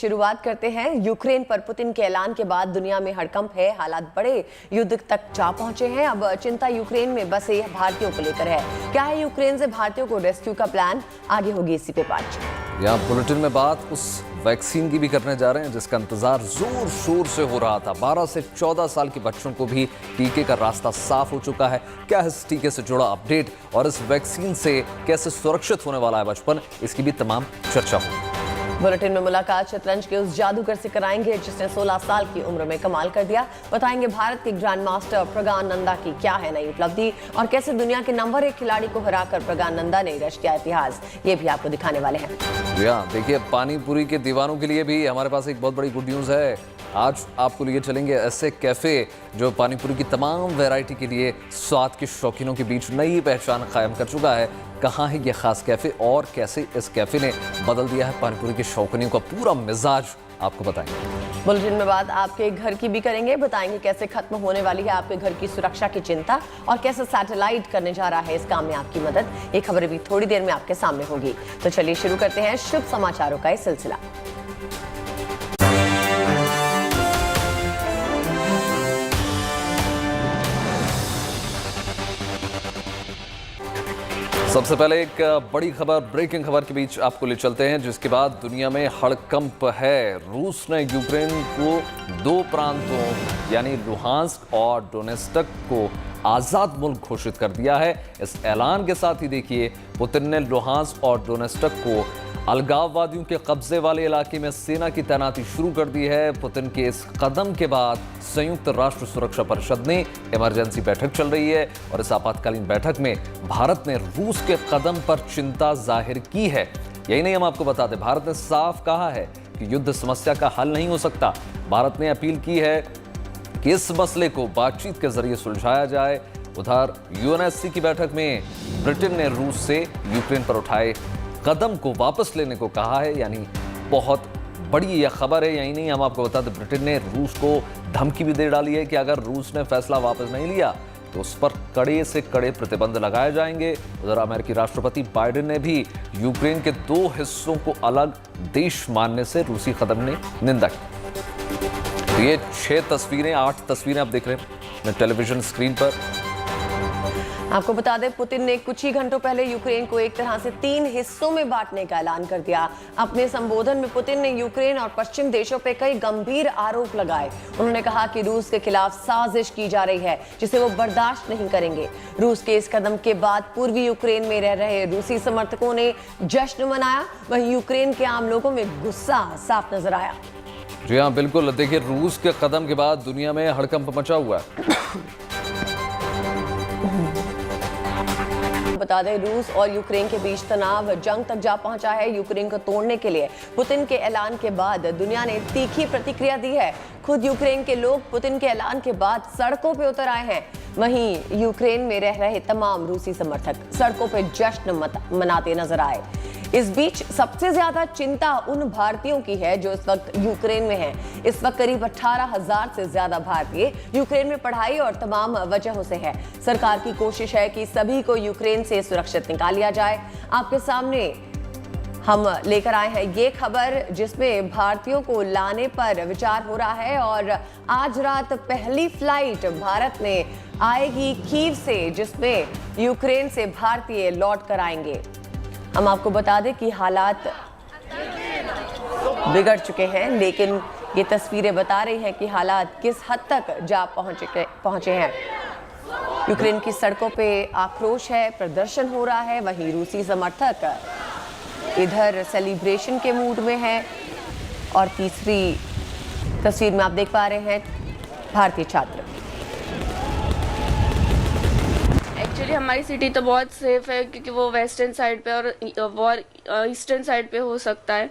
शुरुआत करते हैं यूक्रेन पर। पुतिन के ऐलान के बाद दुनिया में हड़कंप है, हालात बड़े युद्ध तक जा पहुंचे हैं। अब चिंता यूक्रेन में बसे भारतीयों को लेकर है। क्या है यूक्रेन से भारतीयों को रेस्क्यू का प्लान? आगे होगी इसी पे बातचीत। यहाँ बुलेटिन में बात उस वैक्सीन की भी करने जा रहे हैं जिसका इंतजार जोर शोर से हो रहा था। 12 से 14 साल के बच्चों को भी टीके का रास्ता साफ हो चुका है। क्या है इस टीके से जुड़ा अपडेट और इस वैक्सीन से कैसे सुरक्षित होने वाला है बचपन, इसकी भी तमाम चर्चा होगी। बुलेटिन में मुलाकात शतरंज के उस जादूगर से कराएंगे जिसने 16 साल की उम्र में कमाल कर दिया। बताएंगे भारत के ग्रैंड मास्टर प्रज्ञानंदा की क्या है नई उपलब्धि और कैसे दुनिया के नंबर 1 खिलाड़ी को हराकर प्रज्ञानंदा ने रच किया इतिहास। ये भी आपको दिखाने वाले हैं। देखिए, पानीपुरी के दीवानों के लिए भी हमारे पास एक बहुत बड़ी गुड न्यूज है। आज आपको लिए चलेंगे ऐसे कैफे जो पानीपुरी की तमाम वैरायटी के लिए स्वाद के शौकीनों के बीच नई पहचान कायम कर चुका है। कहाँ है ये खास कैफे और कैसे इस कैफे ने बदल दिया है पानीपुरी के शौकीनों का पूरा मिजाज, आपको बताएंगे। बुलेटिन में बात आपके घर की भी करेंगे। बताएंगे कैसे खत्म होने वाली है आपके घर की सुरक्षा की चिंता और कैसे सैटेलाइट करने जा रहा है इस काम में आपकी मदद। ये खबरें भी थोड़ी देर में आपके सामने होगी। तो चलिए शुरू करते हैं शुभ समाचारों का ये सिलसिला। सबसे पहले एक बड़ी खबर, ब्रेकिंग खबर के बीच आपको ले चलते हैं जिसके बाद दुनिया में हड़कंप है। रूस ने यूक्रेन को 2 प्रांतों यानी लुहांस्क और डोनेस्टक को आज़ाद मुल्क घोषित कर दिया है। इस ऐलान के साथ ही देखिए, पुतिन ने लुहांस्क और डोनेस्टक को अलगाववादियों के कब्जे वाले इलाके में सेना की तैनाती शुरू कर दी है। पुतिन के इस कदम के बाद संयुक्त राष्ट्र सुरक्षा परिषद में इमरजेंसी बैठक चल रही है और इस आपातकालीन बैठक में भारत ने रूस के कदम पर चिंता जाहिर की है। यही नहीं, हम आपको बता दें, भारत ने साफ कहा है कि युद्ध समस्या का हल नहीं हो सकता। भारत ने अपील की है कि इस मसले को बातचीत के जरिए सुलझाया जाए। उधर यूएनएससी की बैठक में ब्रिटेन ने रूस से यूक्रेन पर उठाए कदम को वापस लेने को कहा है, यानी बहुत बड़ी यह खबर है। यही नहीं, हम आपको बता दें, ब्रिटेन ने रूस को धमकी भी दे डाली है कि अगर रूस ने फैसला वापस नहीं लिया तो उस पर कड़े से कड़े प्रतिबंध लगाए जाएंगे। उधर अमेरिकी राष्ट्रपति बाइडेन ने भी यूक्रेन के 2 हिस्सों को अलग देश मानने से रूसी कदम ने निंदा की। ये 6 तस्वीरें, 8 तस्वीरें आप देख रहे हैं टेलीविजन स्क्रीन पर। आपको बता दें, पुतिन ने कुछ ही घंटों पहले यूक्रेन को एक तरह से 3 हिस्सों में बांटने का ऐलान कर दिया। अपने संबोधन में पुतिन ने यूक्रेन और पश्चिम देशों पर कई गंभीर आरोप लगाए। उन्होंने कहा कि रूस के खिलाफ साजिश की जा रही है जिसे वो बर्दाश्त नहीं करेंगे। रूस के इस कदम के बाद पूर्वी यूक्रेन में रह रहे रूसी समर्थकों ने जश्न मनाया, वहीं यूक्रेन के आम लोगों में गुस्सा साफ नजर आया। जी हाँ, बिल्कुल। देखिए, रूस के कदम के बाद दुनिया में हड़कंप मचा हुआ है। बता दें, रूस और यूक्रेन के बीच तनाव जंग तक जा पहुंचा है। यूक्रेन को तोड़ने के लिए पुतिन के ऐलान के बाद दुनिया ने तीखी प्रतिक्रिया दी है। खुद यूक्रेन के लोग पुतिन के ऐलान के बाद सड़कों पे उतर आए हैं। वहीं यूक्रेन में रह रहे तमाम रूसी समर्थक सड़कों पे जश्न मनाते नजर आए। इस बीच सबसे ज्यादा चिंता उन भारतीयों की है जो इस वक्त यूक्रेन में हैं। इस वक्त करीब 18,000 से ज्यादा भारतीय यूक्रेन में पढ़ाई और तमाम वजहों से है। सरकार की कोशिश है कि सभी को यूक्रेन से सुरक्षित निकाल लिया जाए। आपके सामने हम लेकर आए हैं ये खबर जिसमें भारतीयों को लाने पर विचार हो रहा है और आज रात पहली फ्लाइट भारत में आएगी कीव से, जिसमें यूक्रेन से भारतीय लौट कर आएंगे। हम आपको बता दें कि हालात बिगड़ चुके हैं, लेकिन ये तस्वीरें बता रही हैं कि हालात किस हद तक जा पहुंचे हैं। यूक्रेन की सड़कों पे आक्रोश है, प्रदर्शन हो रहा है। वहीं रूसी समर्थक इधर सेलिब्रेशन के मूड में है। और तीसरी तस्वीर में आप देख पा रहे हैं भारतीय छात्र। एक्चुअली हमारी सिटी तो बहुत सेफ है क्योंकि वो वेस्टर्न साइड पे और ईस्टर्न साइड पे हो सकता है,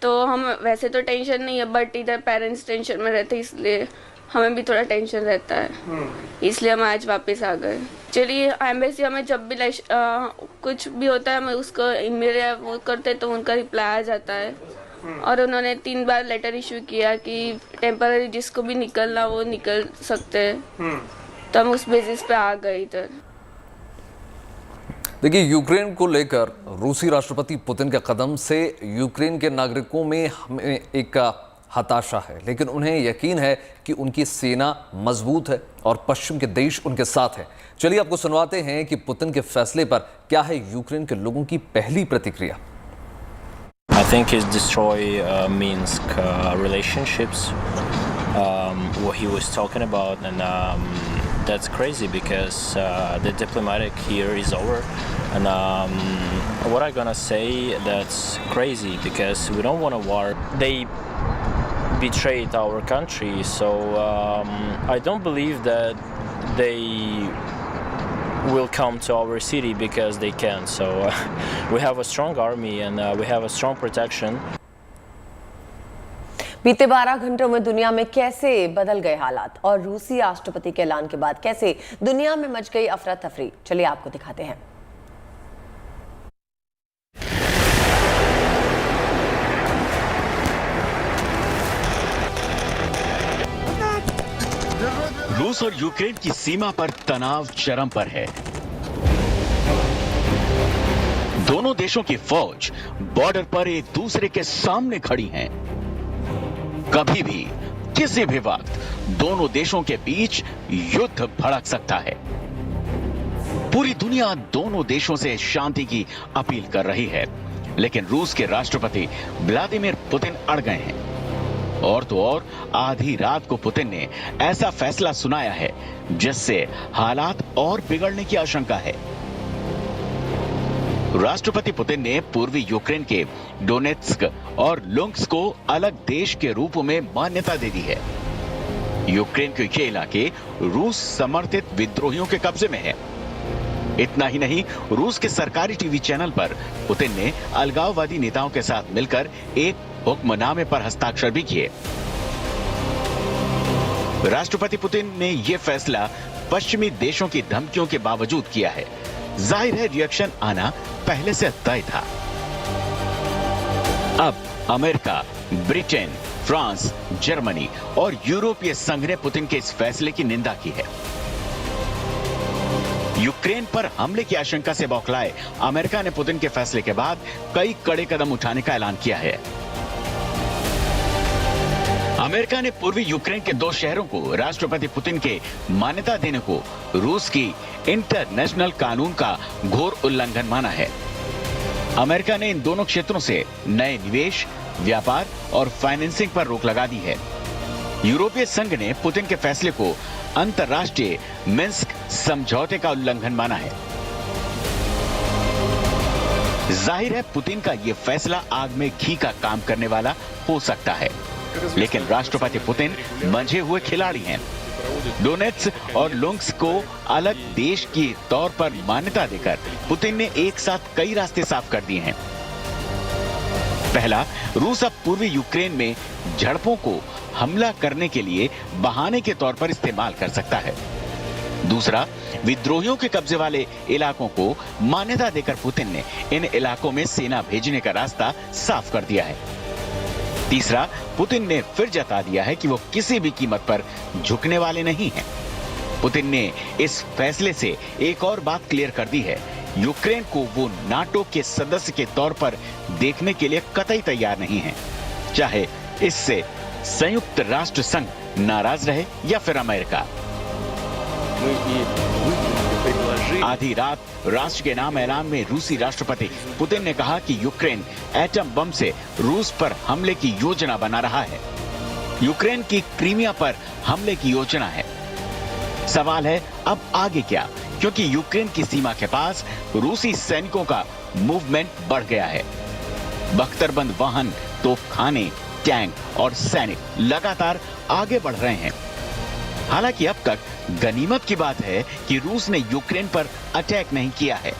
तो हम वैसे तो टेंशन नहीं है, बट इधर पेरेंट्स टेंशन में रहते इसलिए हमें भी थोड़ा टेंशन रहता है। इसलिए हम आज वापस आ गए। चलिए, एम्बेसी हमें जब भी कुछ भी होता है हमें उसको ईमेल वो करते तो उनका रिप्लाई आ जाता है। और उन्होंने 3 बार लेटर इशू किया कि टेम्पररी जिसको भी निकलना वो निकल सकते हैं, तो हम उस बेसिस पे आ गए इधर। देखिए, यूक्रेन को लेकर रूसी राष्ट्रपति पुतिन के कदम से यूक्रेन के नागरिकों में हमें एक हताशा है, लेकिन उन्हें यकीन है कि उनकी सेना मजबूत है और पश्चिम के देश उनके साथ हैं। चलिए आपको सुनवाते हैं कि पुतिन के फैसले पर क्या है यूक्रेन के लोगों की पहली प्रतिक्रिया। I think it destroy Minsk relationships. What he was talking about, and that's crazy because the diplomatic here is over. And what I'm gonna say, that's crazy because we don't want a war. They betrayed our country, so I don't believe that they will come to our city because they can. So we have a strong army and we have a strong protection. बीते 12 घंटों में दुनिया में कैसे बदल गए हालात और रूसी राष्ट्रपति के ऐलान के बाद कैसे दुनिया में मच गई अफरा तफरी, चलिए आपको दिखाते हैं। रूस और यूक्रेन की सीमा पर तनाव चरम पर है। दोनों देशों की फौज बॉर्डर पर एक दूसरे के सामने खड़ी हैं। कभी भी किसी भी वक्त दोनों देशों के बीच युद्ध भड़क सकता है। पूरी दुनिया दोनों देशों से शांति की अपील कर रही है, लेकिन रूस के राष्ट्रपति व्लादिमीर पुतिन अड़ गए हैं। और तो और आधी रात को पुतिन ने ऐसा फैसला सुनाया है जिससे हालात और बिगड़ने की आशंका है। राष्ट्रपति पुतिन ने पूर्वी यूक्रेन के डोनेत्स्क और लुंस्क को अलग देश के रूप में मान्यता दे दी है। यूक्रेन के ये इलाके रूस समर्थित विद्रोहियों के कब्जे में है। इतना ही नहीं, रूस के सरकारी टीवी चैनल पर पुतिन ने अलगाववादी नेताओं के साथ मिलकर एक हुक्मनामे पर हस्ताक्षर भी किए। राष्ट्रपति पुतिन ने यह फैसला पश्चिमी देशों की धमकियों के बावजूद किया है। जाहिर है रिएक्शन आना पहले से तय था। अब अमेरिका, ब्रिटेन, फ्रांस, जर्मनी और यूरोपीय संघ ने पुतिन के इस फैसले की निंदा की है। यूक्रेन पर हमले की आशंका से बौखलाए अमेरिका ने पुतिन के फैसले के बाद कई कड़े कदम उठाने का ऐलान किया है। अमेरिका ने पूर्वी यूक्रेन के 2 शहरों को राष्ट्रपति पुतिन के मान्यता देने को रूस की इंटरनेशनल कानून का घोर उल्लंघन माना है। अमेरिका ने इन दोनों क्षेत्रों से नए निवेश, व्यापार और फाइनेंसिंग पर रोक लगा दी है। यूरोपीय संघ ने पुतिन के फैसले को अंतर्राष्ट्रीय मिन्स्क समझौते का उल्लंघन माना है। जाहिर है पुतिन का यह फैसला आग में घी का काम करने वाला हो सकता है, लेकिन राष्ट्रपति पुतिन मंझे हुए खिलाड़ी हैं। डोनेत्स्क और लुंस्क को अलग देश के तौर पर मान्यता देकर पुतिन ने एक साथ कई रास्ते साफ कर दिए हैं। पहला, रूस अब पूर्वी यूक्रेन में झड़पों को हमला करने के लिए बहाने के तौर पर इस्तेमाल कर सकता है। दूसरा, विद्रोहियों के कब्जे वाले इलाकों को मान्यता देकर पुतिन ने इन इलाकों में सेना भेजने का रास्ता साफ कर दिया है। तीसरा, पुतिन ने फिर जता दिया है कि वो किसी भी कीमत पर झुकने वाले नहीं हैं। पुतिन ने इस फैसले से एक और बात क्लियर कर दी है, यूक्रेन को वो नाटो के सदस्य के तौर पर देखने के लिए कतई तैयार नहीं है, चाहे इससे संयुक्त राष्ट्र संघ नाराज रहे या फिर अमेरिका। आधी रात राष्ट्र के नाम ऐलान में रूसी राष्ट्रपति पुतिन ने कहा कि यूक्रेन एटम बम से रूस पर हमले की योजना बना रहा है। यूक्रेन की क्रीमिया पर हमले की योजना है। सवाल है अब आगे क्या, क्योंकि यूक्रेन की सीमा के पास रूसी सैनिकों का मूवमेंट बढ़ गया है। बख्तरबंद वाहन, तोपखाने, टैंक और सैनिक लगातार आगे बढ़ रहे हैं। हालांकि अब तक गनीमत की बात है कि रूस ने यूक्रेन पर अटैक नहीं किया है,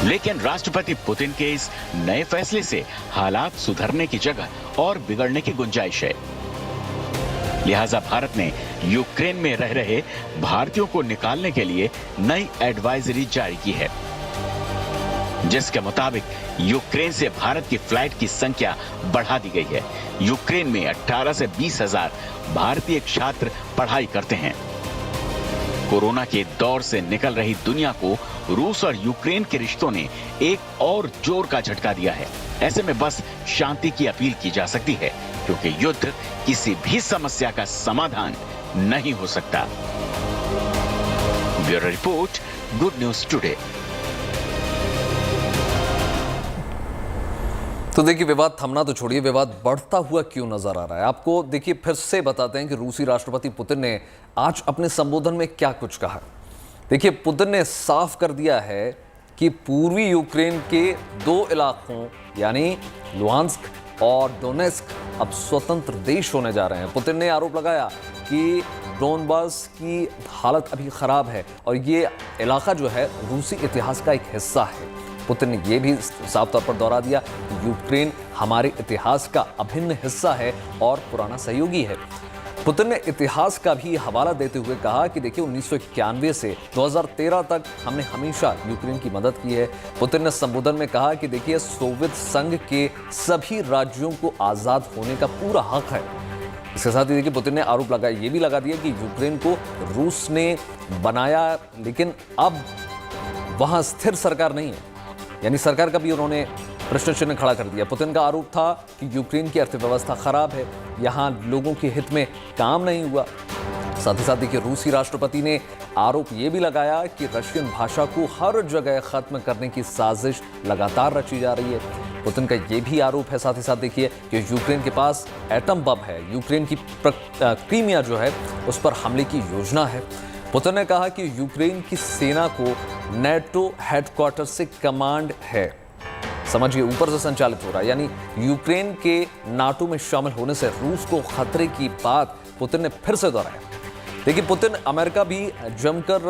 लेकिन राष्ट्रपति पुतिन के इस नए फैसले से हालात सुधरने की जगह और बिगड़ने की गुंजाइश है। लिहाजा भारत ने यूक्रेन में रह रहे भारतीयों को निकालने के लिए नई एडवाइजरी जारी की है, जिसके मुताबिक यूक्रेन से भारत की फ्लाइट की संख्या बढ़ा दी गई है। यूक्रेन में 18 से 20 हजार भारतीय छात्र पढ़ाई करते हैं। कोरोना के दौर से निकल रही दुनिया को रूस और यूक्रेन के रिश्तों ने एक और जोर का झटका दिया है। ऐसे में बस शांति की अपील की जा सकती है, क्योंकि युद्ध किसी भी समस्या का समाधान नहीं हो सकता। Bureau report, good news today. तो देखिए, विवाद थमना तो छोड़िए, विवाद बढ़ता हुआ क्यों नजर आ रहा है आपको। देखिए, फिर से बताते हैं कि रूसी राष्ट्रपति पुतिन ने आज अपने संबोधन में क्या कुछ कहा। देखिए, पुतिन ने साफ कर दिया है कि पूर्वी यूक्रेन के 2 इलाकों यानी लुहांस्क और डोनेस्क अब स्वतंत्र देश होने जा रहे हैं। पुतिन ने आरोप लगाया कि डोनबास की हालत अभी खराब है और ये इलाका जो है रूसी इतिहास का एक हिस्सा है। पुतिन ने यह भी साफ तौर पर दोहरा दिया कि यूक्रेन हमारे इतिहास का अभिन्न हिस्सा है और पुराना सहयोगी है। पुतिन ने इतिहास का भी हवाला देते हुए कहा कि देखिए, 1991 से 2013 तक हमने हमेशा यूक्रेन की मदद की है। पुतिन ने संबोधन में कहा कि देखिए, सोवियत संघ के सभी राज्यों को आज़ाद होने का पूरा हक है। इसके साथ ही देखिए, पुतिन ने आरोप लगाया, ये भी लगा दिया कि यूक्रेन को रूस ने बनाया, लेकिन अब वहाँ स्थिर सरकार नहीं है, यानी सरकार का भी उन्होंने प्रश्न चिन्ह खड़ा कर दिया। पुतिन का आरोप था कि यूक्रेन की अर्थव्यवस्था खराब है, यहाँ लोगों के हित में काम नहीं हुआ। साथ ही साथ देखिए, रूसी राष्ट्रपति ने आरोप ये भी लगाया कि रशियन भाषा को हर जगह खत्म करने की साजिश लगातार रची जा रही है। पुतिन का ये भी आरोप है साथ ही साथ देखिए कि यूक्रेन के पास एटम बम है, यूक्रेन की क्रीमिया जो है उस पर हमले की योजना है। पुतिन ने कहा कि यूक्रेन की सेना को नेटो हेडक्वार्टर से कमांड है, समझिए ऊपर से संचालित हो रहा है, यानी यूक्रेन के नाटो में शामिल होने से रूस को खतरे की बात पुतिन ने फिर से दोहराया। देखिए, पुतिन अमेरिका भी जमकर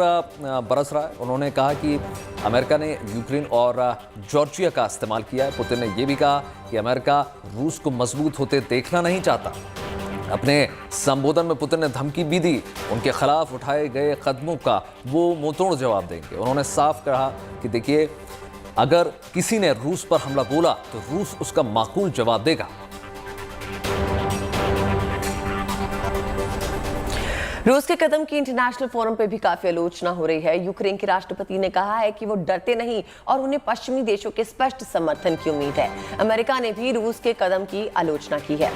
बरस रहा है। उन्होंने कहा कि अमेरिका ने यूक्रेन और जॉर्जिया का इस्तेमाल किया है। पुतिन ने यह भी कहा कि अमेरिका रूस को मजबूत होते देखना नहीं चाहता। अपने संबोधन में पुतिन ने धमकी भी दी, उनके खिलाफ उठाए गए कदमों का वो मुंहतोड़ जवाब देंगे। उन्होंने साफ कहा कि देखिए, अगर किसी ने रूस पर हमला बोला तो रूस उसका माकूल जवाब देगा। रूस के कदम की इंटरनेशनल फोरम पे भी काफी आलोचना हो रही है। यूक्रेन के राष्ट्रपति ने कहा है कि वो डरते नहीं और उन्हें पश्चिमी देशों के स्पष्ट समर्थन की उम्मीद है। अमेरिका ने भी रूस के कदम की आलोचना की है।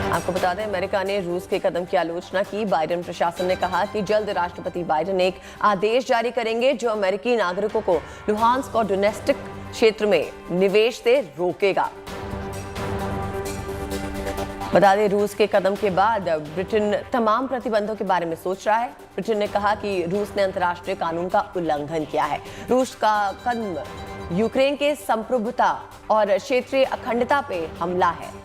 आपको बता दें, अमेरिका ने रूस के कदम की आलोचना की। बाइडेन प्रशासन ने कहा कि जल्द राष्ट्रपति बाइडेन एक आदेश जारी करेंगे जो अमेरिकी नागरिकों को लुहांस्क और डोनेस्क क्षेत्र में निवेश से रोकेगा। बता दें, रूस के कदम के बाद ब्रिटेन तमाम प्रतिबंधों के बारे में सोच रहा है। ब्रिटेन ने कहा कि रूस ने अंतर्राष्ट्रीय कानून का उल्लंघन किया है। रूस का कदम यूक्रेन के संप्रभुता और क्षेत्रीय अखंडता पे हमला है।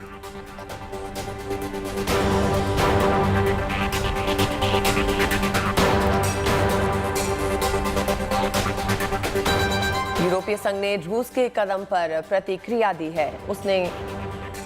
यूरोपीय संघ ने रूस के कदम पर प्रतिक्रिया दी है। उसने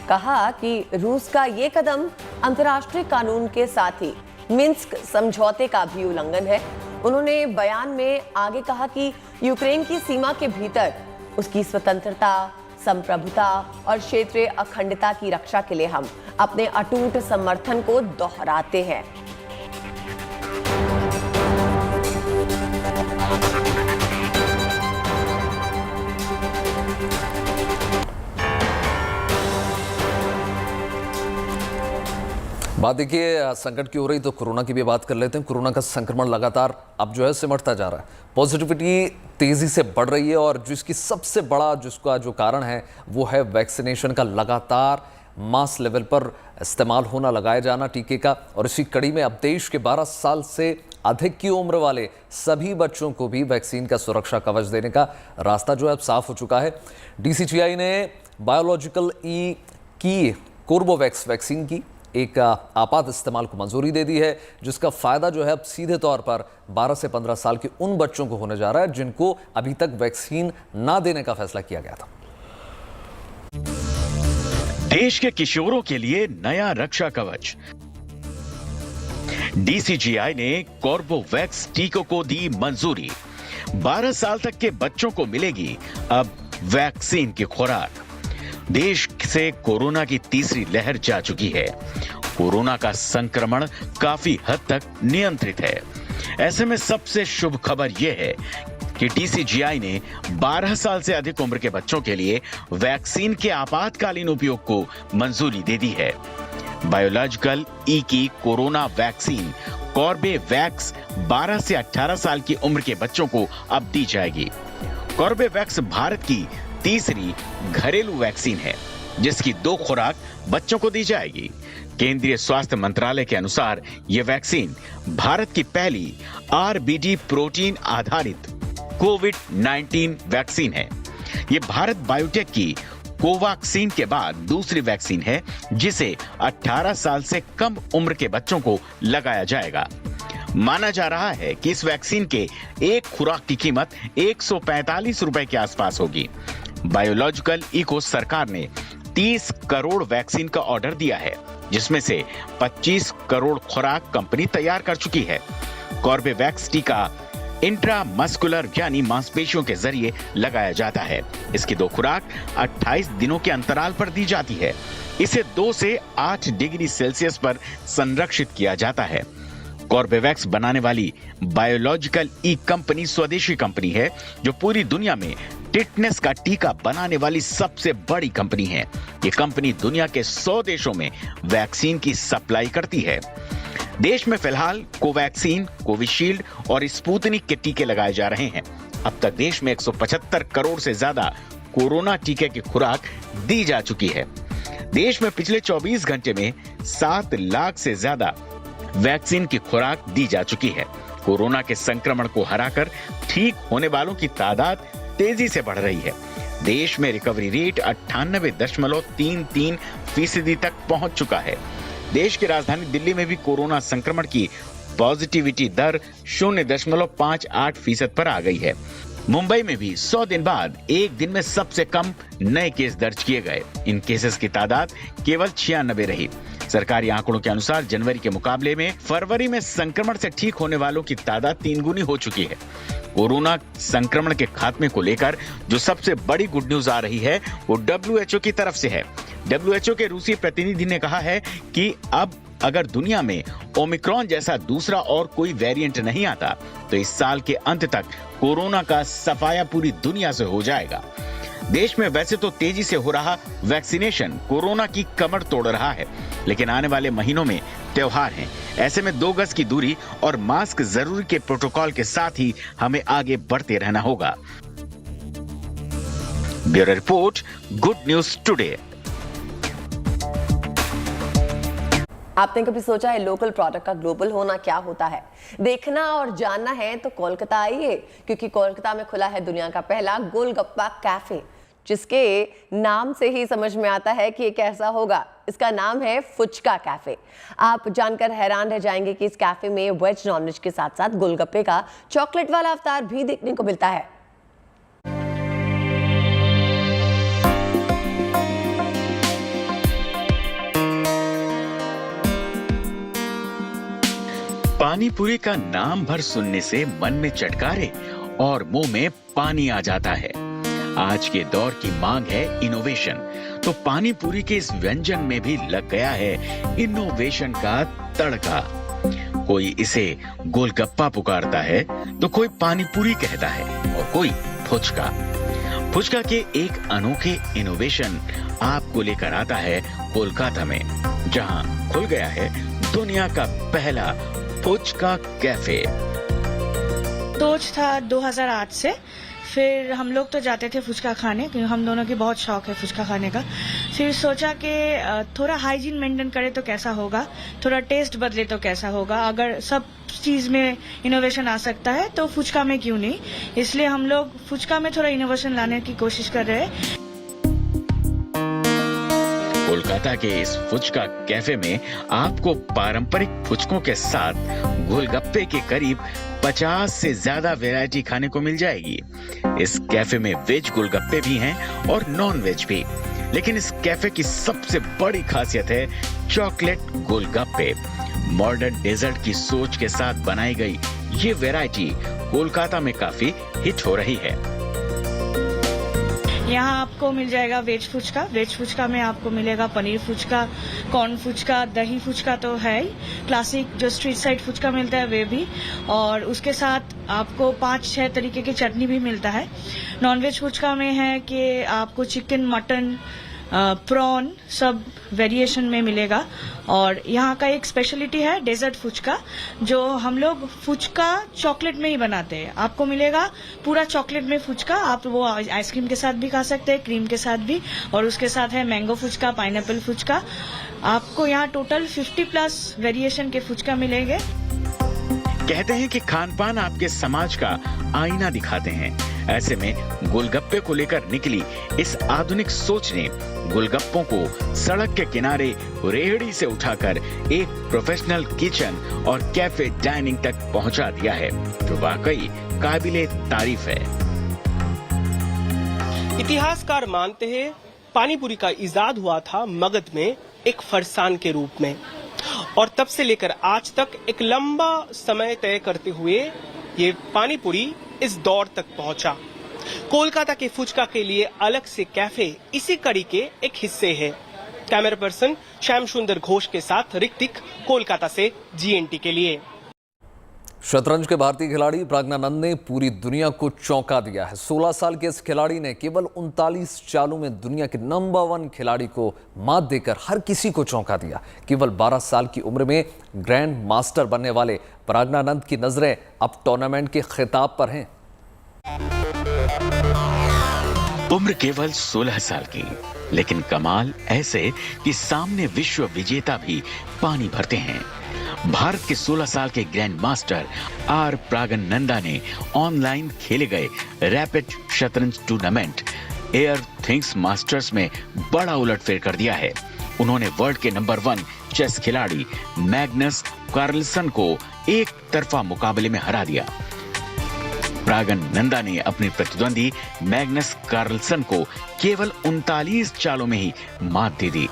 कहा कि रूस का ये कदम अंतर्राष्ट्रीय कानून के साथ ही मिन्स्क समझौते का भी उल्लंघन है। उन्होंने बयान में आगे कहा कि यूक्रेन की सीमा के भीतर उसकी स्वतंत्रता, संप्रभुता और क्षेत्रीय अखंडता की रक्षा के लिए हम अपने अटूट समर्थन को दोहराते हैं। बात देखिए, संकट की हो रही तो कोरोना की भी बात कर लेते हैं। कोरोना का संक्रमण लगातार अब जो है सिमटता जा रहा है। पॉजिटिविटी तेजी से बढ़ रही है और जिसकी सबसे बड़ा जिसका जो कारण है वो है वैक्सीनेशन का लगातार मास लेवल पर इस्तेमाल होना, लगाया जाना टीके का। और इसी कड़ी में अब देश के 12 साल से अधिक की उम्र वाले सभी बच्चों को भी वैक्सीन का सुरक्षा कवच देने का रास्ता जो है अब साफ हो चुका है। DCGI ने बायोलॉजिकल ई की कोर्बोवैक्स वैक्सीन की एक आपात इस्तेमाल को मंजूरी दे दी है, जिसका फायदा जो है अब सीधे तौर पर 12 से 15 साल के उन बच्चों को होने जा रहा है जिनको अभी तक वैक्सीन ना देने का फैसला किया गया था। देश के किशोरों के लिए नया रक्षा कवच। DCGI ने कोर्बोवैक्स टीकों को दी मंजूरी। 12 साल तक के बच्चों को मिलेगी अब वैक्सीन की खुराक। देश से कोरोना की तीसरी लहर जा चुकी है कोरोना का संक्रमण काफी हद तक नियंत्रित है। ऐसे में सबसे शुभ खबर यह है कि डीसीजीआई ने 12 साल से अधिक उम्र के बच्चों के लिए वैक्सीन के आपातकालीन उपयोग को मंजूरी दे दी है। बायोलॉजिकल ई की कोरोना वैक्सीन कॉर्बेवैक्स 12 से 18 साल की उम्र के बच्चों को अब दी जाएगी। कॉर्बेवैक्स भारत की तीसरी घरेलू वैक्सीन है, जिसकी 2 खुराक बच्चों को दी जाएगी। केंद्रीय स्वास्थ्य मंत्रालय के अनुसार यह वैक्सीन भारत की पहली आरबीडी प्रोटीन आधारित कोविड-19 वैक्सीन है। यह भारत बायोटेक की कोवैक्सीन के बाद दूसरी वैक्सीन है जिसे 18 साल से कम उम्र के बच्चों को लगाया जाएगा। माना जा रहा है कि इस वैक्सीन के एक खुराक की कीमत 145 रुपए के आसपास होगी। बायोलॉजिकल ई को सरकार ने 30 करोड़ वैक्सीन का ऑर्डर दिया है, जिसमें से 25 करोड़ खुराक कंपनी तैयार कर चुकी है। कॉर्बेवैक्स टीका इंट्रामस्कुलर यानी मांसपेशियों के जरिए लगाया जाता है। इसकी 2 खुराक 28 दिनों के अंतराल पर दी जाती है। इसे 2 से 8 डिग्री सेल्सियस पर संरक्षित किया जाता है। कॉर्बेवैक्स बनाने वाली बायोलॉजिकल ई कंपनी स्वदेशी कंपनी है, जो पूरी दुनिया में टिटनेस का टीका बनाने वाली सबसे बड़ी कंपनी है। ये कंपनी दुनिया के 100 देशों में वैक्सीन की सप्लाई करती है। देश में फिलहाल कोवैक्सीन, कोविशील्ड और स्पुतनिक के टीके लगाए जा रहे हैं। अब तक देश में 175 करोड़ से ज्यादा कोरोना टीके की खुराक दी जा चुकी है। देश में पिछले 24 घंटे में 7 लाख से ज्यादा वैक्सीन की खुराक दी जा चुकी है। कोरोना के संक्रमण को हराकर ठीक होने वालों की तादाद तेजी से बढ़ रही है। देश में रिकवरी रेट 98.33% तक पहुंच चुका है। देश की राजधानी दिल्ली में भी कोरोना संक्रमण की पॉजिटिविटी दर 0.58% पर आ गई है। मुंबई में भी 100 दिन बाद एक दिन में सबसे कम नए केस दर्ज किए गए। इन केसेस की तादाद केवल 96 रही। सरकारी आंकड़ों के अनुसार जनवरी के मुकाबले में फरवरी में संक्रमण से ठीक होने वालों की तादाद 3 गुनी हो चुकी है। कोरोना संक्रमण के खात्मे को लेकर जो सबसे बड़ी गुड न्यूज आ रही है वो WHO की तरफ से है। WHO के रूसी प्रतिनिधि ने कहा है कि अब अगर दुनिया में ओमिक्रॉन जैसा दूसरा और कोई वेरिएंट नहीं आता तो इस साल के अंत तक कोरोना का सफाया पूरी दुनिया से हो जाएगा। देश में वैसे तो तेजी से हो रहा वैक्सीनेशन कोरोना की कमर तोड़ रहा है, लेकिन आने वाले महीनों में त्योहार हैं। ऐसे में 2 गज की दूरी और मास्क जरूरी के प्रोटोकॉल के साथ ही हमें आगे बढ़ते रहना होगा। Bureau report, good news today. आपने कभी सोचा है लोकल प्रोडक्ट का ग्लोबल होना क्या होता है? देखना और जानना है तो कोलकाता आइए, क्योंकि कोलकाता में खुला है दुनिया का पहला गोलगप्पा कैफे, जिसके नाम से ही समझ में आता है कि ये कैसा होगा। इसका नाम है फुचका कैफे। आप जानकर हैरान रह जाएंगे कि इस कैफे में वेज नॉनवेज के साथ साथ गोलगप्पे का चॉकलेट वाला अवतार भी देखने को मिलता है। पानी पूरी का नाम भर सुनने से मन में चटकारे और मुंह में पानी आ जाता है। आज के दौर की मांग है इनोवेशन, तो पानी पूरी के इस व्यंजन में भी लग गया है इनोवेशन का तड़का। कोई इसे गोलगप्पा पुकारता है तो कोई पानी पूरी कहता है और कोई फुचका। फुचका के एक अनोखे इनोवेशन आपको लेकर आता है कोलकाता में, जहां खुल गया है दुनिया का पहला फुचका कैफे। सोच था 2008 से, फिर हम लोग तो जाते थे फुचका खाने, क्योंकि हम दोनों की बहुत शौक है फुचका खाने का। फिर सोचा कि थोड़ा हाइजीन मेंटेन करे तो कैसा होगा, थोड़ा टेस्ट बदले तो कैसा होगा। अगर सब चीज में इनोवेशन आ सकता है तो फुचका में क्यों नहीं। इसलिए हम लोग फुचका में थोड़ा इनोवेशन लाने की कोशिश कर रहे हैं। कोलकाता के इस फुचका कैफे में आपको पारंपरिक फुचकों के साथ गोलगप्पे के करीब 50 से ज्यादा वैरायटी खाने को मिल जाएगी। इस कैफे में वेज गोलगप्पे भी हैं और नॉन वेज भी, लेकिन इस कैफे की सबसे बड़ी खासियत है चॉकलेट गोलगप्पे। मॉडर्न डेजर्ट की सोच के साथ बनाई गई ये वैरायटी कोलकाता में काफी हिट हो रही है। यहाँ आपको मिल जाएगा वेज फुचका। वेज फुचका में आपको मिलेगा पनीर फुचका, कॉर्न फुचका, दही फुचका तो है ही, क्लासिक जो स्ट्रीट साइड फुचका मिलता है वे भी, और उसके साथ आपको 5-6 तरीके की चटनी भी मिलता है। नॉनवेज फुचका में है कि आपको चिकन, मटन, प्रॉन सब वेरिएशन में मिलेगा। और यहाँ का एक स्पेशलिटी है डेजर्ट फुचका, जो हम लोग फुचका चॉकलेट में ही बनाते हैं। आपको मिलेगा पूरा चॉकलेट में फुचका, आप वो आइसक्रीम के साथ भी खा सकते हैं, क्रीम के साथ भी, और उसके साथ है मैंगो फुचका, पाइनएप्पल फुचका। आपको यहाँ टोटल 50+ वेरिएशन के फुचका मिलेंगे। कहते हैं कि खान पान आपके समाज का आईना दिखाते हैं। ऐसे में गोलगप्पे को लेकर निकली इस आधुनिक सोच ने गोलगप्पों को सड़क के किनारे रेहड़ी से उठाकर एक प्रोफेशनल किचन और कैफे डाइनिंग तक पहुंचा दिया है, जो वाकई काबिले तारीफ है। इतिहासकार मानते हैं पानीपुरी का इजाद हुआ था मगध में एक फरसान के रूप में, और तब से लेकर आज तक एक लंबा समय तय करते हुए ये पानीपुरी इस दौर तक पहुंचा। कोलकाता के फुचका के लिए अलग से कैफे इसी कड़ी के एक हिस्से है। कैमरा पर्सन श्याम सुंदर घोष के साथ ऋतिक, कोलकाता से GNT के लिए। शतरंज के भारतीय खिलाड़ी प्रज्ञानंद ने पूरी दुनिया को चौंका दिया है। 16 साल के इस खिलाड़ी ने केवल 39 चालों में दुनिया के नंबर 1 खिलाड़ी को मात देकर हर किसी को चौंका दिया। केवल 12 साल की उम्र में ग्रैंड मास्टर बनने वाले प्रज्ञानंद की नजरें अब टूर्नामेंट के खिताब पर हैं। उम्र केवल 16 साल की, लेकिन कमाल ऐसे कि सामने विश्व विजेता भी पानी भरते हैं। भारत के 16 साल के ग्रैंड मास्टर आर प्रागनंदा ने ऑनलाइन खेले गए रैपिड शतरंज टूर्नामेंट एयर थिंग्स मास्टर्स में बड़ा उलटफेर कर दिया है। उन्होंने वर्ल्ड के नंबर 1 चेस खिलाड़ी मैग्नस कार्लसन को एक तरफा मुकाबले में हरा दिया। प्रागनंदा ने अपने प्रतिद्वंदी मैग्नस कार्लसन को केवल 39 चालों में ही मात दे दी।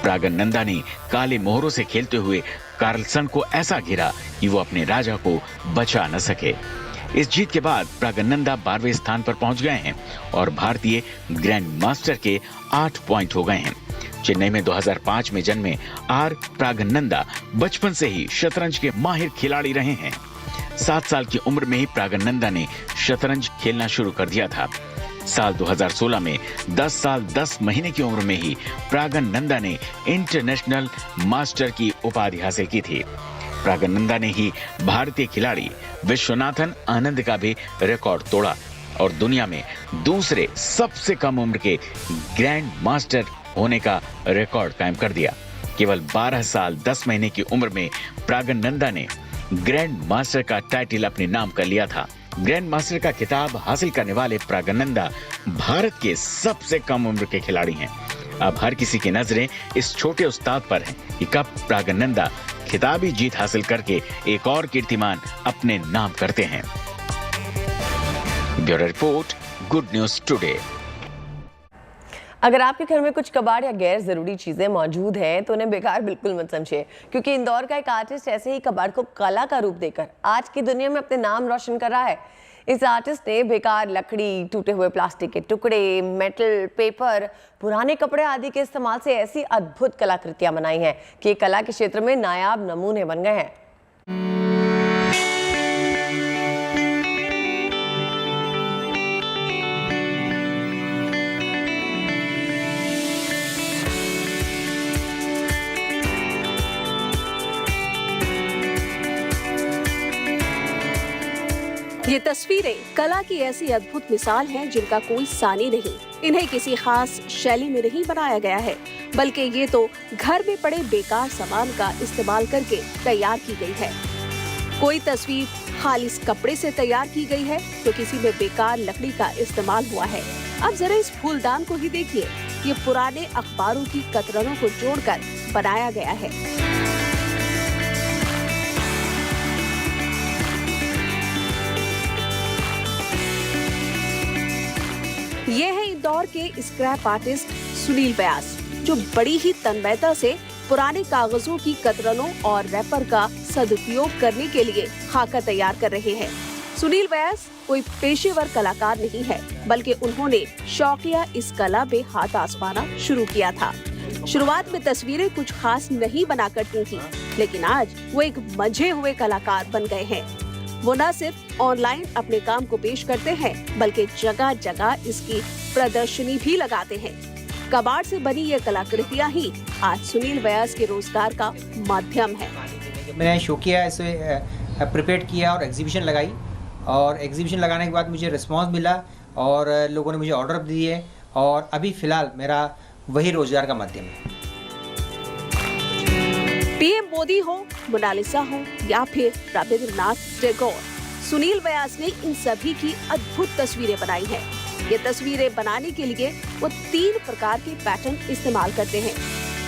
प्रागनंदा ने काले मोहरों से खेलते हुए कार्लसन को ऐसा घेरा कि वो अपने राजा को बचा न सके। इस जीत के बाद प्रागनंदा 12वें स्थान पर पहुंच गए हैं और भारतीय ग्रैंड मास्टर के 8 पॉइंट हो गए हैं। चेन्नई में 2005 में जन्मे आर प्रागनंदा बचपन से ही शतरंज के माहिर खिलाड़ी रहे हैं। 7 साल की उम्र में ही प्रागनंदा ने शतरंज खेलना शुरू कर दिया था। साल 2016 में 10 साल 10 महीने की उम्र में ही प्रागनंदा ने इंटरनेशनल मास्टर की उपाधि हासिल की थी। प्रागनंदा ने ही भारतीय खिलाड़ी विश्वनाथन आनंद का भी रिकॉर्ड तोड़ा और दुनिया में दूसरे सबसे कम उम्र के ग्रैंड मास्टर होने का रिकॉर्ड कायम कर दिया। केवल 12 साल 10 महीने की उम्र में प्रागनंदा ने ग्रैंड मास्टर का टाइटल अपने नाम कर लिया था। ग्रैंड मास्टर का खिताब हासिल करने वाले प्रागनंदा भारत के सबसे कम उम्र के खिलाड़ी हैं। अब हर किसी की नजरें इस छोटे उस्ताद पर हैं कि कब प्रागनंदा खिताबी जीत हासिल करके एक और कीर्तिमान अपने नाम करते हैं। Bureau report, good news today. अगर आपके घर में कुछ कबाड़ या गैर जरूरी चीजें मौजूद हैं तो उन्हें बेकार बिल्कुल मत समझिए, क्योंकि इंदौर का एक आर्टिस्ट ऐसे ही कबाड़ को कला का रूप देकर आज की दुनिया में अपने नाम रोशन कर रहा है। इस आर्टिस्ट ने बेकार लकड़ी, टूटे हुए प्लास्टिक के टुकड़े, मेटल, पेपर, पुराने कपड़े आदि के इस्तेमाल से ऐसी अद्भुत कलाकृतियां बनाई हैं कि कला के क्षेत्र में नायाब नमूने बन गए हैं। ये तस्वीरें कला की ऐसी अद्भुत मिसाल हैं जिनका कोई सानी नहीं। इन्हें किसी खास शैली में नहीं बनाया गया है, बल्कि ये तो घर में पड़े बेकार सामान का इस्तेमाल करके तैयार की गई है। कोई तस्वीर खालिस कपड़े से तैयार की गई है तो किसी में बेकार लकड़ी का इस्तेमाल हुआ है। अब जरा इस फूलदान को ही देखिए, ये पुराने अखबारों की कतरनों को जोड़कर बनाया गया है। ये है इंदौर के स्क्रैप आर्टिस्ट सुनील व्यास, जो बड़ी ही तन्मयता से पुराने कागजों की कतरनों और रैपर का सदुपयोग करने के लिए खाका तैयार कर रहे हैं। सुनील व्यास कोई पेशेवर कलाकार नहीं है, बल्कि उन्होंने शौकिया इस कला में हाथ आजमाना शुरू किया था। शुरुआत में तस्वीरें कुछ खास नहीं बना करती थी, लेकिन आज वो एक मंझे हुए कलाकार बन गए हैं। वो न सिर्फ ऑनलाइन अपने काम को पेश करते हैं, बल्कि जगह जगह इसकी प्रदर्शनी भी लगाते हैं। कबाड़ से बनी ये कलाकृतियाँ ही आज सुनील व्यास के रोजगार का माध्यम है। मैंने शौकिया इसे प्रिपेयर किया और एग्जीबिशन लगाई, और एग्जीबिशन लगाने के बाद मुझे रिस्पांस मिला और लोगों ने मुझे ऑर्डर दिए, और अभी फिलहाल मेरा वही रोजगार का माध्यम है। पीएम मोदी हो, मोनालिसा हो या फिर रविंद्रनाथ टैगोर, सुनील व्यास ने इन सभी की अद्भुत तस्वीरें बनाई हैं। ये तस्वीरें बनाने के लिए वो 3 प्रकार के पैटर्न इस्तेमाल करते हैं।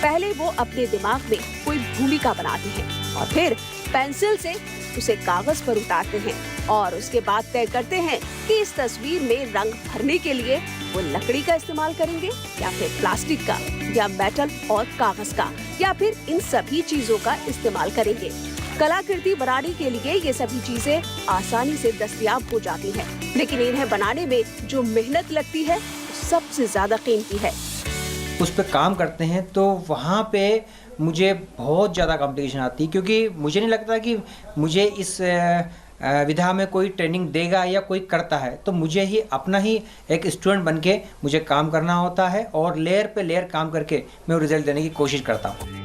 पहले वो अपने दिमाग में कोई भूमिका बनाते हैं और फिर पेंसिल से उसे कागज पर उतारते हैं, और उसके बाद तय करते हैं कि इस तस्वीर में रंग भरने के लिए वो लकड़ी का इस्तेमाल करेंगे या फिर प्लास्टिक का या मेटल और कागज का, या फिर इन सभी चीजों का इस्तेमाल करेंगे। कलाकृति बनाने के लिए ये सभी चीजें आसानी से दस्तयाब हो जाती हैं, लेकिन इन्हें बनाने में जो मेहनत लगती है सबसे ज्यादा कीमती है। उस पर काम करते हैं तो वहाँ पे मुझे बहुत ज़्यादा कॉम्प्लिकेशन आती है, क्योंकि मुझे नहीं लगता कि मुझे इस विधा में कोई ट्रेनिंग देगा या कोई करता है, तो मुझे ही अपना ही एक स्टूडेंट बन के मुझे काम करना होता है, और लेयर पे लेयर काम करके मैं रिजल्ट देने की कोशिश करता हूँ।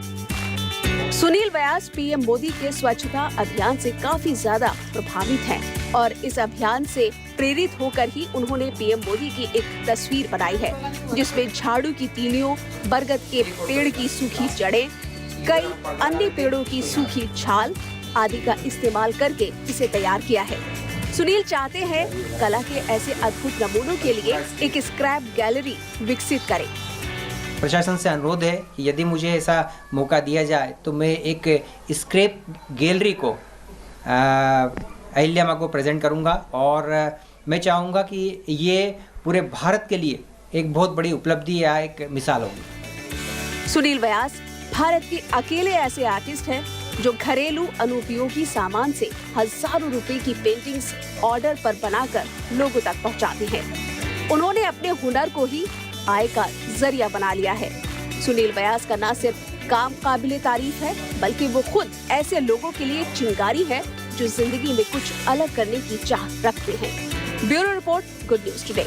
सुनील व्यास पीएम मोदी के स्वच्छता अभियान से काफी ज्यादा प्रभावित हैं, और इस अभियान से प्रेरित होकर ही उन्होंने पीएम मोदी की एक तस्वीर बनाई है, जिसमें झाड़ू की तीलियों, बरगद के पेड़ की सूखी जड़ें, कई अन्य पेड़ों की सूखी छाल आदि का इस्तेमाल करके इसे तैयार किया है। सुनील चाहते हैं कला के ऐसे अद्भुत नमूनों के लिए एक स्क्रैप गैलरी विकसित करें। प्रशासन से अनुरोध है कि यदि मुझे ऐसा मौका दिया जाए तो मैं एक स्क्रैप गैलरी को अहिल्या माँ को प्रेजेंट करूंगा, और मैं चाहूँगा कि ये पूरे भारत के लिए एक बहुत बड़ी उपलब्धि या एक मिसाल होगी। सुनील व्यास भारत के अकेले ऐसे आर्टिस्ट हैं जो घरेलू अनुपयोगी सामान से हजारों रुपए की पेंटिंग्स ऑर्डर पर बनाकर लोगों तक पहुंचाते हैं। उन्होंने अपने हुनर को ही आय का जरिया बना लिया है। सुनील व्यास का न सिर्फ काम काबिले तारीफ है, बल्कि वो खुद ऐसे लोगों के लिए चिंगारी है जो जिंदगी में कुछ अलग करने की चाह रखते हैं। Bureau report, good news today.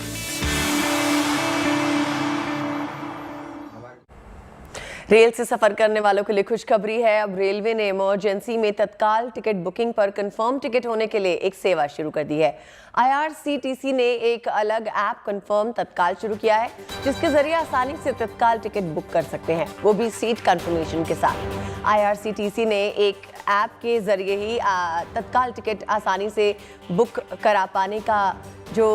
Rail से सफर करने वालों के लिए खुशखबरी है। अब रेलवे ने इमरजेंसी में तत्काल टिकट बुकिंग पर कंफर्म टिकट होने के लिए एक सेवा शुरू कर दी है। IRCTC ने एक अलग ऐप कंफर्म तत्काल शुरू किया है, जिसके जरिए आसानी से तत्काल टिकट बुक कर सकते हैं, वो भी सीट कंफर्मेशन के साथ। IRCTC ने एक ऐप के जरिए ही तत्काल टिकट आसानी से बुक करा पाने का जो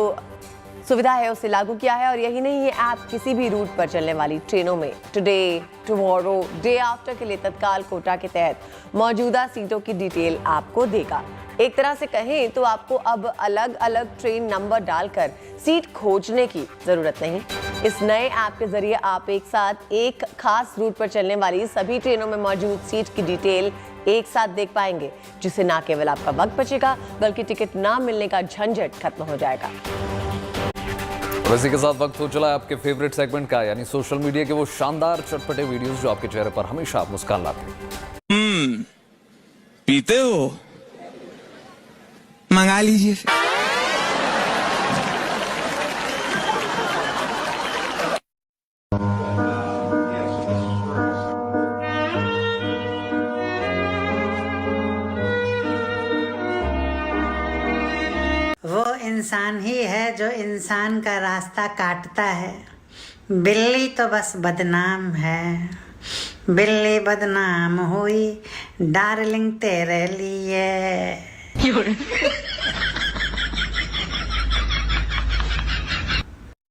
सुविधा है उसे लागू किया है। और यही नहीं, ये ऐप किसी भी रूट पर चलने वाली ट्रेनों में टुडे, टुमारो, डे आफ्टर के लिए तत्काल कोटा के तहत मौजूदा सीटों की डिटेल आपको देगा। एक तरह से कहें तो आपको अब अलग अलग ट्रेन नंबर डालकर सीट खोजने की जरूरत नहीं। इस नए ऐप के जरिए आप एक साथ एक खास रूट पर चलने वाली सभी ट्रेनों में मौजूद सीट की डिटेल एक साथ देख पाएंगे, जिससे ना केवल आपका वक्त बचेगा, बल्कि टिकट ना मिलने का झंझट खत्म हो जाएगा। इसी के साथ वक्त हो चला है आपके फेवरेट सेगमेंट का, यानी सोशल मीडिया के वो शानदार चटपटे वीडियोस जो आपके चेहरे पर हमेशा मुस्कान लाते हैं। पीते हो? मंगा लीजिए। वो इंसान ही है जो इंसान का रास्ता काटता है। बिल्ली तो बस बदनाम है। बिल्ली बदनाम हुई डार्लिंग तेरे लिए।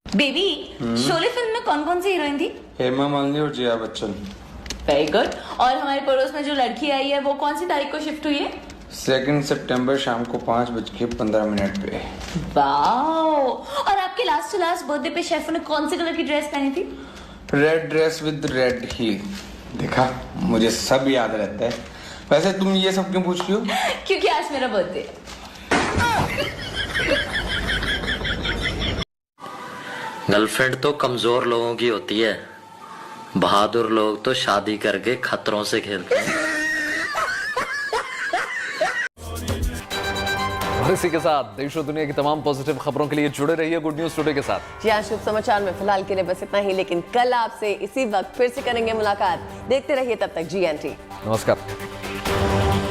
बेबी, शोले फिल्म में कौन कौन सी हीरोइन थी? हेमा मालिनी और जया बच्चन। Very good. और हमारे पड़ोस में जो लड़की आई है वो कौन सी तारीख को शिफ्ट हुई है? 2 सितंबर शाम को 5:15 पे। वाओ। और आपके लास्ट टू लास्ट बर्थडे पे शेफ ने कौन सी कलर की ड्रेस पहनी थी? Red dress with red heel. देखा, मुझे सब याद रहता है। वैसे तुम ये सब क्यों पूछ रही हो? क्योंकि आज मेरा बर्थडे है। गर्लफ्रेंड तो कमजोर लोगों की होती है, बहादुर लोग तो शादी करके खतरों से खेलते हैं। और इसी के साथ देश और दुनिया की तमाम पॉजिटिव खबरों के लिए जुड़े रहिए गुड न्यूज टुडे के साथ। जी हाँ, शुभ समाचार में फिलहाल के लिए बस इतना ही, लेकिन कल आपसे इसी वक्त फिर से करेंगे मुलाकात। देखते रहिए, तब तक GNT। नमस्कार।